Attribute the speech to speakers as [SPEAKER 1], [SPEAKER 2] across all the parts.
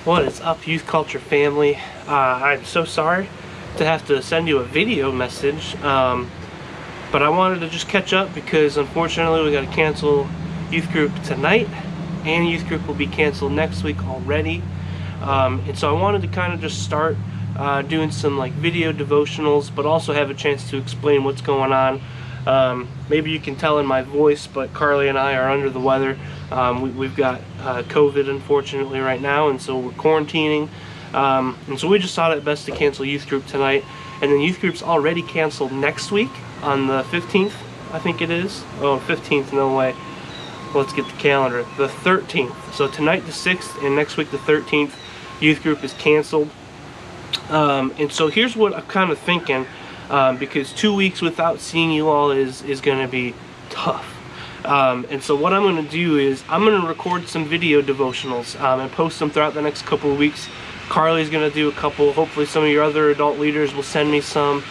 [SPEAKER 1] What is up, youth culture family? I'm so sorry to have to send you a video message, but I wanted to just catch up because unfortunately we got to cancel youth group tonight, and youth group will be canceled next week already. And so I wanted to kind of just start doing some like video devotionals, but also have a chance to explain what's going on. Maybe you can tell in my voice, but Carly and I are under the weather. We've got COVID unfortunately right now, and so we're quarantining, and so we just thought it best to cancel youth group tonight. And then youth group's already canceled next week on the 15th, I think it is. Oh, 15th, no way. Let's get the calendar. The 13th. So tonight the 6th and next week the 13th, youth group is canceled. And so here's what I'm kind of thinking, because 2 weeks without seeing you all is going to be tough. And so what I'm going to do is I'm going to record some video devotionals and post them throughout the next couple of weeks. Carly's going to do a couple. Hopefully some of your other adult leaders will send me some.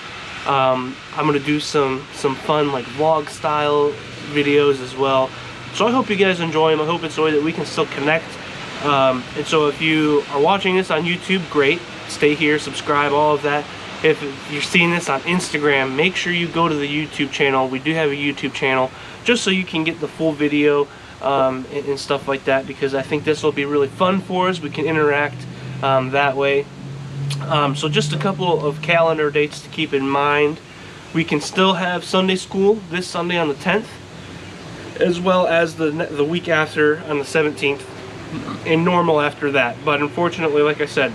[SPEAKER 1] I'm going to do some fun like vlog style videos as well. So I hope you guys enjoy them. I hope it's a way that we can still connect. And so if you are watching this on YouTube, great. Stay here, subscribe, all of that. If you're seeing this on Instagram, make sure you go to the YouTube channel. We do have a YouTube channel, just so you can get the full video and stuff like that, because I think this will be really fun for us. We can interact that way. So just a couple of calendar dates to keep in mind. We can still have Sunday school this Sunday on the 10th, as well as the week after on the 17th, and normal after that. But unfortunately, like I said,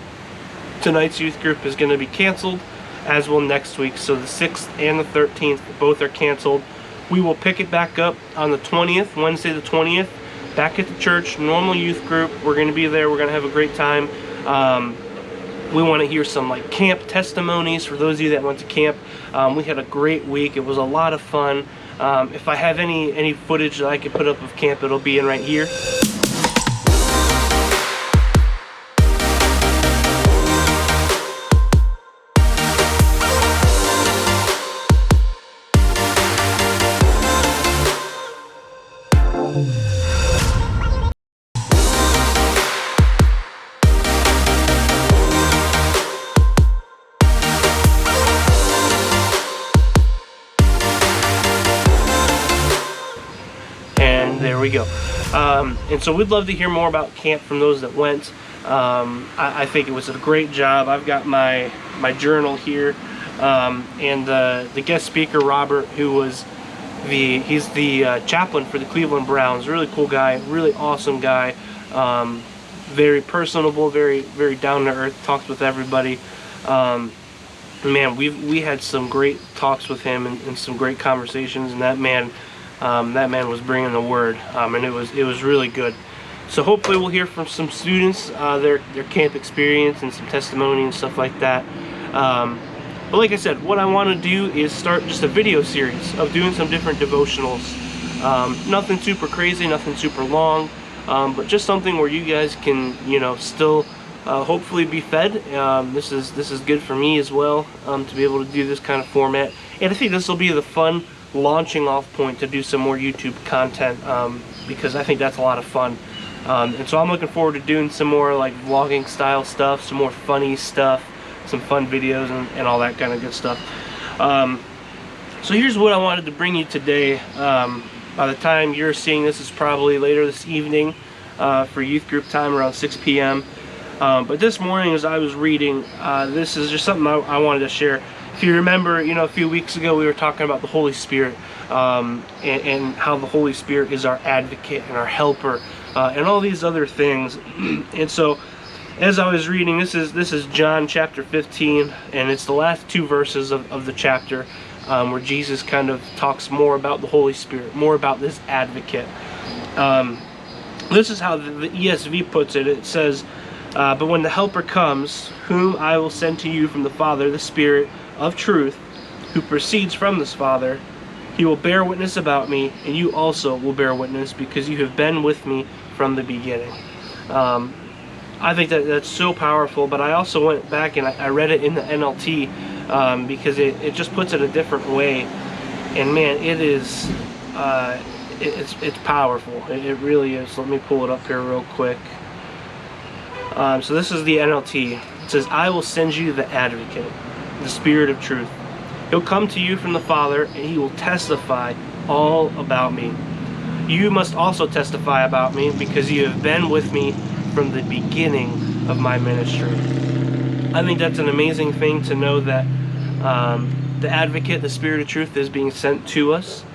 [SPEAKER 1] tonight's youth group is going to be canceled, as will next week. So the 6th and the 13th both are canceled. We will pick it back up on the 20th, Wednesday the 20th, back at the church, normal youth group. We're going to be there. We're going to have a great time. We want to hear some like camp testimonies for those of you that went to camp. We had a great week. It was a lot of fun. If I have any footage that I can put up of camp, it'll be in right here. There we go. And so we'd love to hear more about camp from those that went. I think it was a great job. I've got my journal here, and the guest speaker, Robert, who was he's the chaplain for the Cleveland Browns. Really cool guy, really awesome guy, very personable, very down to earth, talks with everybody. Man, we had some great talks with him and some great conversations, and that man was bringing the word, and it was really good. So hopefully we'll hear from some students, their camp experience and some testimony and stuff like that. But like I said, what I want to do is start just a video series of doing some different devotionals. Nothing super crazy, nothing super long, but just something where you guys can, still hopefully be fed. This is good for me as well, to be able to do this kind of format. And I think this will be the fun launching off point to do some more YouTube content, because I think that's a lot of fun. And so I'm looking forward to doing some more like vlogging style stuff, some more funny stuff, some fun videos and all that kind of good stuff. So here's what I wanted to bring you today. By the time you're seeing this, it's probably later this evening for youth group time, around 6 p.m. But this morning as I was reading, this is just something I wanted to share. If you remember, a few weeks ago we were talking about the Holy Spirit, and how the Holy Spirit is our advocate and our helper, and all these other things. And so as I was reading, this is John chapter 15, and it's the last two verses of the chapter, where Jesus kind of talks more about the Holy Spirit, more about this advocate. This is how the ESV puts it. It says, but when the helper comes, whom I will send to you from the Father, the Spirit of truth, who proceeds from this Father, he will bear witness about me, and you also will bear witness, because you have been with me from the beginning. I think that's so powerful, but I also went back and I read it in the NLT, because it just puts it a different way, and man, it is it's powerful. It really is. Let me pull it up here real quick. So this is the NLT. It says, I will send you the advocate, the Spirit of truth. He'll come to you from the Father, and he will testify all about me. You must also testify about me, because you have been with me from the beginning of my ministry. I think that's an amazing thing to know, that the advocate, the Spirit of truth, is being sent to us,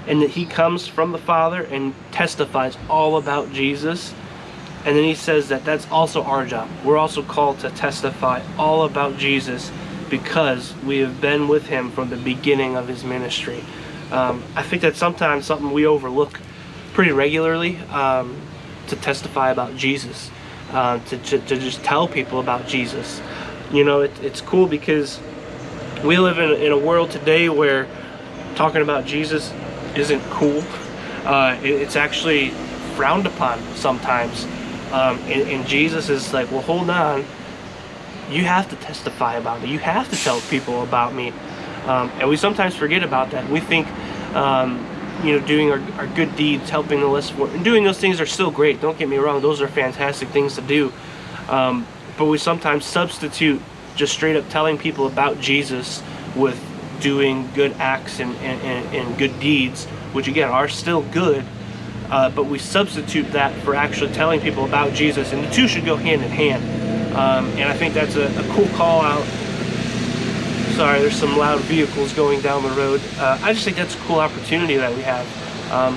[SPEAKER 1] and that he comes from the Father and testifies all about Jesus. And then he says that that's also our job. We're also called to testify all about Jesus, because we have been with him from the beginning of his ministry. I think that's sometimes something we overlook pretty regularly, to testify about Jesus, to just tell people about Jesus. You know, it's cool, because we live in a world today where talking about Jesus isn't cool. It's actually frowned upon sometimes. And Jesus is like, well, hold on. You have to testify about me. You have to tell people about me. And we sometimes forget about that. We think, doing our good deeds, helping the less fortunate, and doing those things are still great. Don't get me wrong. Those are fantastic things to do. But we sometimes substitute just straight up telling people about Jesus with doing good acts and good deeds, which again are still good. But we substitute that for actually telling people about Jesus, and the two should go hand in hand. And I think that's a cool call out. Sorry, there's some loud vehicles going down the road. I just think that's a cool opportunity that we have,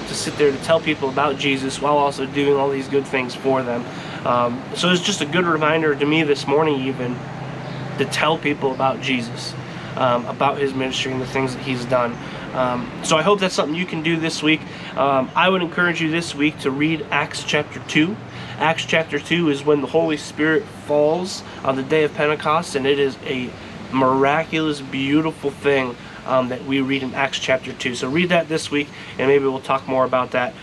[SPEAKER 1] to sit there to tell people about Jesus while also doing all these good things for them. So it's just a good reminder to me this morning even to tell people about Jesus, about his ministry and the things that he's done. So I hope that's something you can do this week. I would encourage you this week to read Acts chapter 2. Acts chapter 2 is when the Holy Spirit falls on the day of Pentecost, and it is a miraculous, beautiful thing that we read in Acts chapter 2. So read that this week, and maybe we'll talk more about that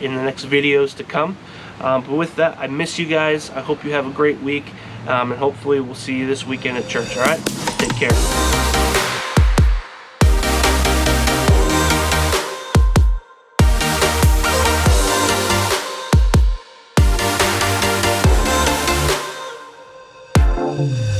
[SPEAKER 1] in the next videos to come. But with that, I miss you guys. I hope you have a great week, and hopefully we'll see you this weekend at church. All right? Take care. Oh.